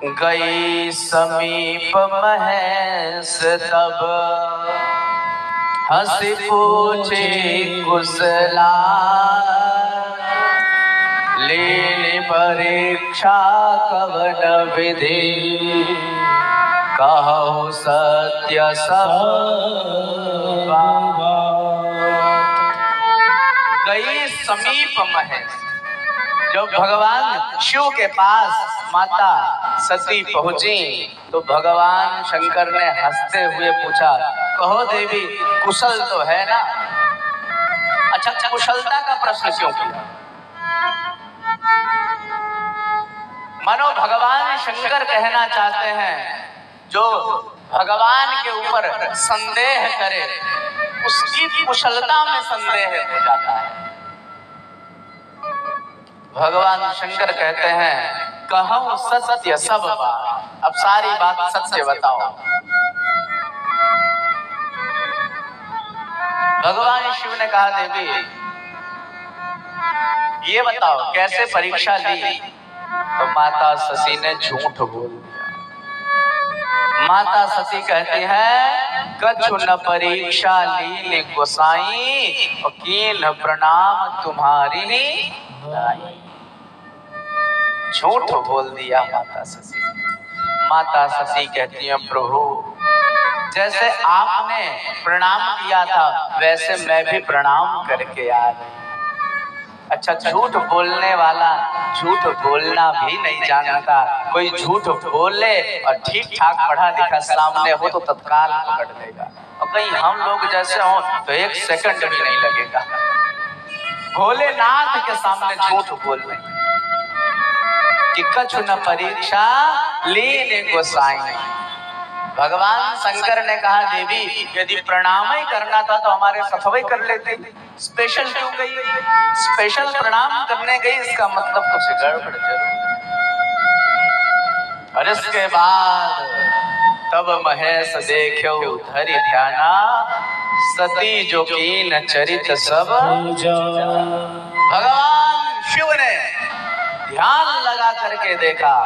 गई समीप महेश तब हंसी पूछे कुशला लीली परीक्षा कवन विधि कहो सत्य सब गई समीप महेश। जब भगवान शिव के पास माता सती पहुंची तो भगवान शंकर ने हंसते हुए पूछा, कहो देवी कुशल तो है ना? अच्छा, कुशलता का प्रश्न क्यों किया? मानो भगवान शंकर कहना चाहते हैं जो भगवान के ऊपर संदेह करे उसकी कुशलता में संदेह हो जाता है। भगवान शंकर कहते हैं कहो सत्य सब बात, अब सारी बात सत्य बताओ। भगवान शिव ने कहा देवी ये बताओ कैसे परीक्षा ली? तो माता सती ने झूठ बोल दिया। माता सती कहती है कछु न परीक्षा ली गोसाई और कीन प्रणाम तुम्हारी लाई। झूठ बोल दिया माता सती। माता सती कहती है प्रभु जैसे आपने प्रणाम किया था वैसे मैं भी प्रणाम करके आ रही। अच्छा, झूठ बोलने वाला झूठ बोलना भी नहीं जानता। कोई झूठ बोले और ठीक ठाक पढ़ा लिखा सामने हो तो तत्काल पकड़ लेगा, और कहीं हम लोग जैसे हो तो एक सेकंड भी नहीं लगेगा। भोलेनाथ के सामने झूठ बोलने कि कछु न परीक्षा लीने गोसाई। भगवान शंकर ने कहा देवी यदि प्रणाम ही करना था तो हमारे सफाई कर लेते, स्पेशल क्यों गई? स्पेशल प्रणाम करने गई इसका मतलब कुछ गड़बड़ जरूर। और इसके बाद तब महेश देखो धरि ध्याना सती जो कीन चरित सब। भगवान शिव ने ध्यान लगा करके देखा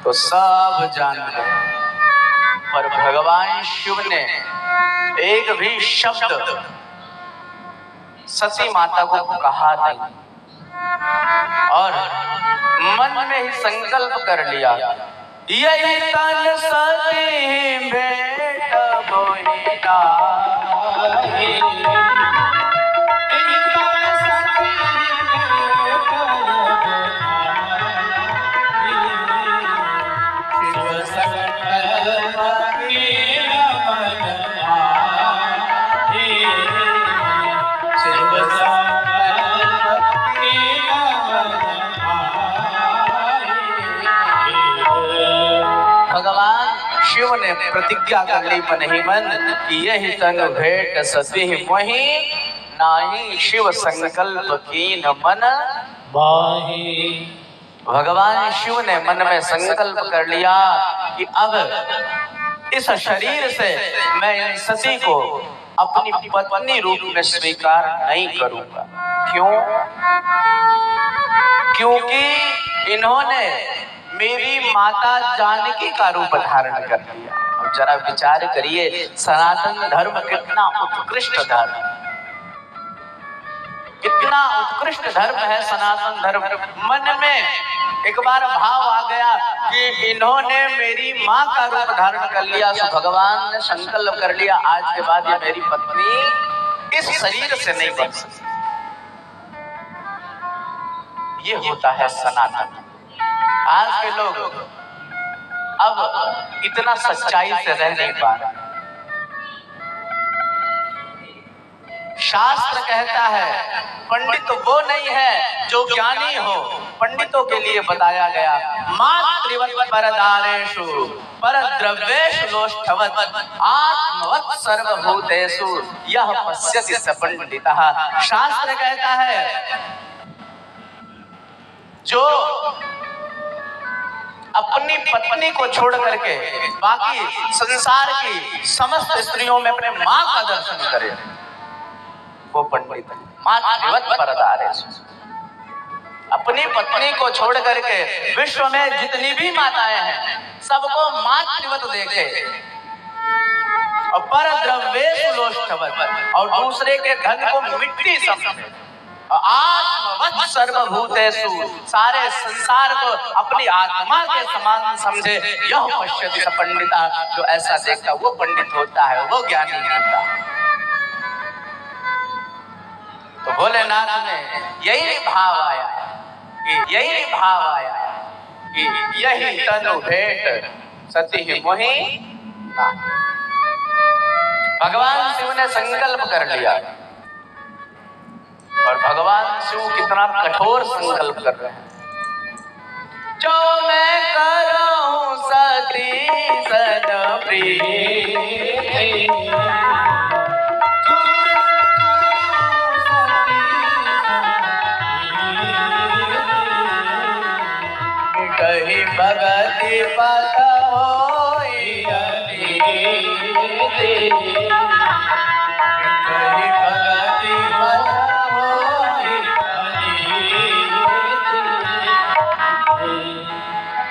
तो सब जान गए, पर भगवान शिव ने एक भी शब्द सती माता को कहा नहीं और मन में ही संकल्प कर लिया यही तन सती भेंट मोहिना। शिव ने प्रतिज्ञा कर ली मन ही मन कि यही तन भेंट सती मोहि नाही शिव संकल्प कीन मन बाही। भगवान शिव ने मन में संकल्प कर लिया कि अब इस शरीर से मैं इन सती को अपनी पत्नी रूप में स्वीकार नहीं करूंगा। क्यों? क्योंकि इन्होंने मेरी माता जानकी का रूप धारण कर लिया। अब जरा विचार करिए सनातन धर्म कितना उत्कृष्ट धर्म, कितना उत्कृष्ट धर्म है सनातन धर्म। मन में एक बार भाव आ गया कि इन्होंने मेरी माँ का रूप धारण कर लिया तो भगवान ने संकल्प कर लिया आज के बाद ये मेरी पत्नी इस शरीर से नहीं बन सकती। ये होता है सनातन। आज के लोग अब इतना सच्चाई से रह नहीं पा रहे। शास्त्र कहता है पंडित वो नहीं है जो ज्ञानी हो। पंडितों के लिए बताया गया मातृवत् परदारेषु परद्रव्येषु लोष्ठवत् आत्मवत् सर्वभूतेषु यह पश्यति स पंडितः। शास्त्र कहता है जो अपनी पत्नी को छोड़ करके बाकी संसार की समस्त स्त्रियों में अपने माँ का दर्शन करे वो पंडित है। मातृवत् परदारेषु। अपनी पत्नी को छोड़ करके विश्व में जितनी भी माताएं हैं सबको मातृवत देखे और पर द्रव्येषु और दूसरे के धन को मिट्टी समझे, आत्मवत् सर्वभूतेषु सारे संसार को अपनी आत्मा के समान समझे। यह पश्यति स पंडिता, जो ऐसा देखता वो पंडित होता है, वो ज्ञानी होता है। तो भोलेनाथ में यही भाव आया कि यही तनु भेंट सती मोहि। भगवान शिव ने संकल्प कर लिया और भगवान शिव कितना कठोर संकल्प कर रहे हैं। जो मैं करूं सती सन प्रीति, कहीं भगति पत होई अनीति, कहीं भगति पत होई अनीति।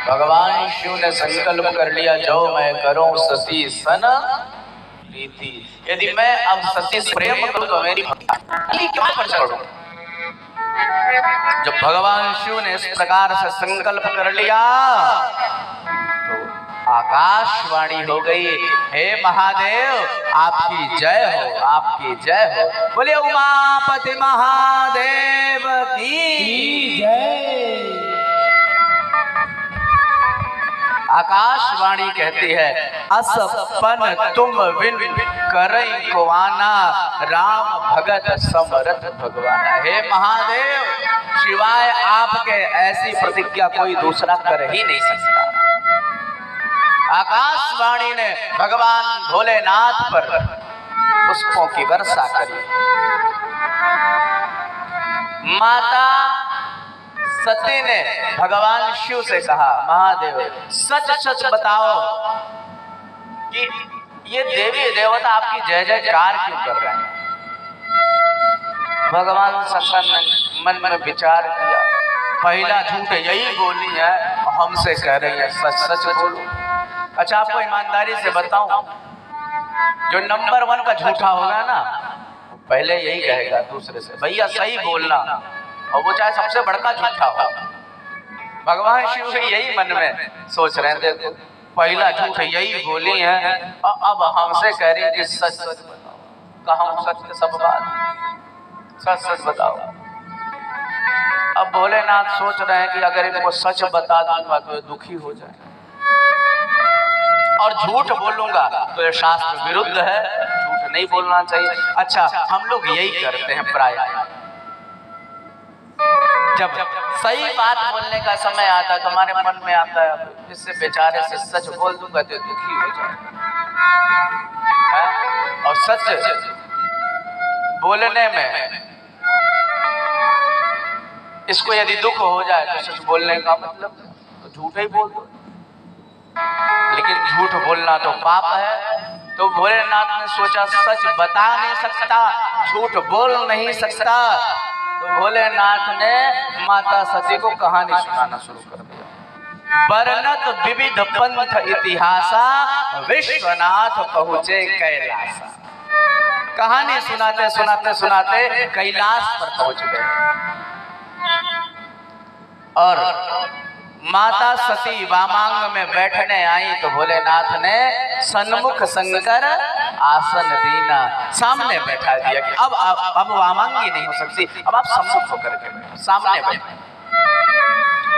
भगवान शिव ने संकल्प कर लिया, जो मैं करूं सती सन प्रीति। यदि मैं अब सती से प्रेम करूं तो मेरी भक्ति क्या कर सकूं? जब भगवान शिव ने इस प्रकार से संकल्प कर लिया तो आकाशवाणी हो गई, हे महादेव आपकी जय हो, आपकी जय हो। बोले उमापति महादेव की जय। आकाशवाणी कहती है, असपन तुम बिन करई को आना, राम भगत समरथ भगवाना। हे महादेव, शिवाय आपके ऐसी प्रतिज्ञा कोई दूसरा कर ही नहीं सकता। आकाशवाणी ने भगवान भोलेनाथ पर पुष्पों की वर्षा करी। माता सती ने भगवान शिव से कहा, महादेव सच सच बताओ कि ये देवी देवता आपकी जय जयकार क्यों कर रहे हैं? भगवान शंकर ने मन में विचार किया, पहला झूठ यही बोली है, हमसे कह रही है सच सच बोलो। अच्छा आपको ईमानदारी से बताऊं, जो नंबर 1 का झूठा होगा ना, पहले यही कहेगा दूसरे से, भैया सही बोलना, और वो चाहे सबसे बड़का झूठा हो। भगवान शिव भी यही मन में सोच रहे थे, पहला झूठ यही बोली है, अब हमसे कह रही है कि सच सच बताओ। कहा सच सब बात, सच सच बताओ। अब भोलेनाथ सोच रहे हैं कि अगर इनको सच बता दूंगा तो ये दुखी हो जाए, और झूठ बोलूंगा तो ये शास्त्र विरुद्ध है, झूठ नहीं बोलना चाहिए। अच्छा हम लोग यही करते हैं प्राय, जब सही बात बोलने का समय आता है तो हमारे मन में आता है इससे बेचारे से सच बोल दूंगा तो दुखी हो जाए। और सच बोलने में इसको यदि दुख हो जाए तो सच बोलने का मतलब तो झूठ ही बोल दो, लेकिन झूठ बोलना तो पाप है। तो भोलेनाथ ने सोचा सच बता नहीं सकता, झूठ बोल नहीं सकता, तो भोलेनाथ ने माता सती को कहानी सुनाना शुरू कर दिया। वर्णत विविध पंथ इतिहासा, विश्वनाथ पहुंचे कैलासा। कहानी सुनाते सुनाते सुनाते कैलाश पर पहुंच गए और माता सती वामांग में बैठने आई तो भोलेनाथ ने सन्मुख शंकर आसन दीना, सामने बैठा दिया कि अब वामांगी नहीं हो सकती, अब आप सम्मुख होकर के बैठो, सामने बैठो।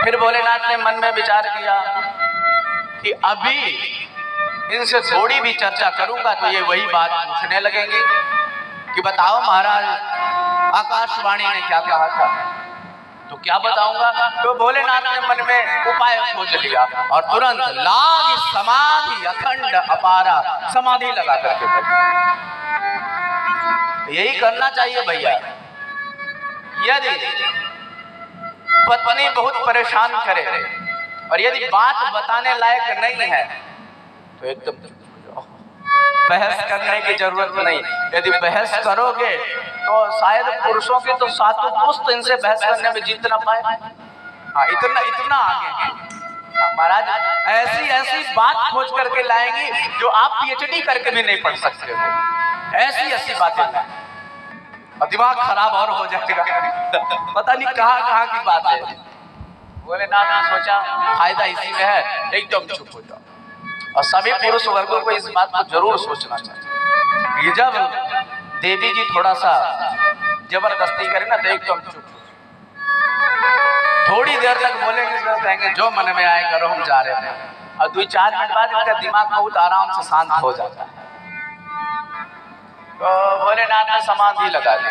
फिर भोलेनाथ ने मन में विचार किया कि अभी इनसे थोड़ी भी चर्चा करूंगा तो ये वही बात पूछने लगेंगे कि बताओ महाराज आकाशवाणी ने क्या कहा था, तो क्या बताऊंगा। तो भोलेनाथ ने मन में उपाय खोज लिया और तुरंत लाग समाधि अखंड अपारा, समाधि लगा करके बैठे। यही करना चाहिए भैया। यदि पत्नी बहुत परेशान करे और यदि बात बताने लायक नहीं है तो एकदम बहस करने की जरूरत नहीं। यदि बहस करोगे तो शायद पुरुषों के तो सातों पुस्त इनसे बहस करने में जीत ना पाए। हाँ, इतना आगे हैं महाराज। ऐसी ऐसी बात खोज करके लाएंगी जो आप पीएचडी करके भी नहीं पढ़ सकते हो। ऐसी ऐसी बातें और दिमाग खराब और हो जाएगा। पता नहीं कहाँ कहाँ की बात है। भोलेनाथ ने सोचा फायदा इसी में है, एकदम चुप हो जाओ। और सभी पुरुष वर्गों को इस बात को जरूर सोचना चाहिए। ये जब देवी जी थोड़ा सा जबरदस्ती करें ना तो एकदम चुप। थोड़ी देर तक बोलेंगे, कहेंगे जो मन में आए करो, हम जा रहे हैं। और 2-4 मिनट बाद इनका दिमाग बहुत आराम से शांत हो जाता है। तो भोलेनाथ ने समाधि लगा ली।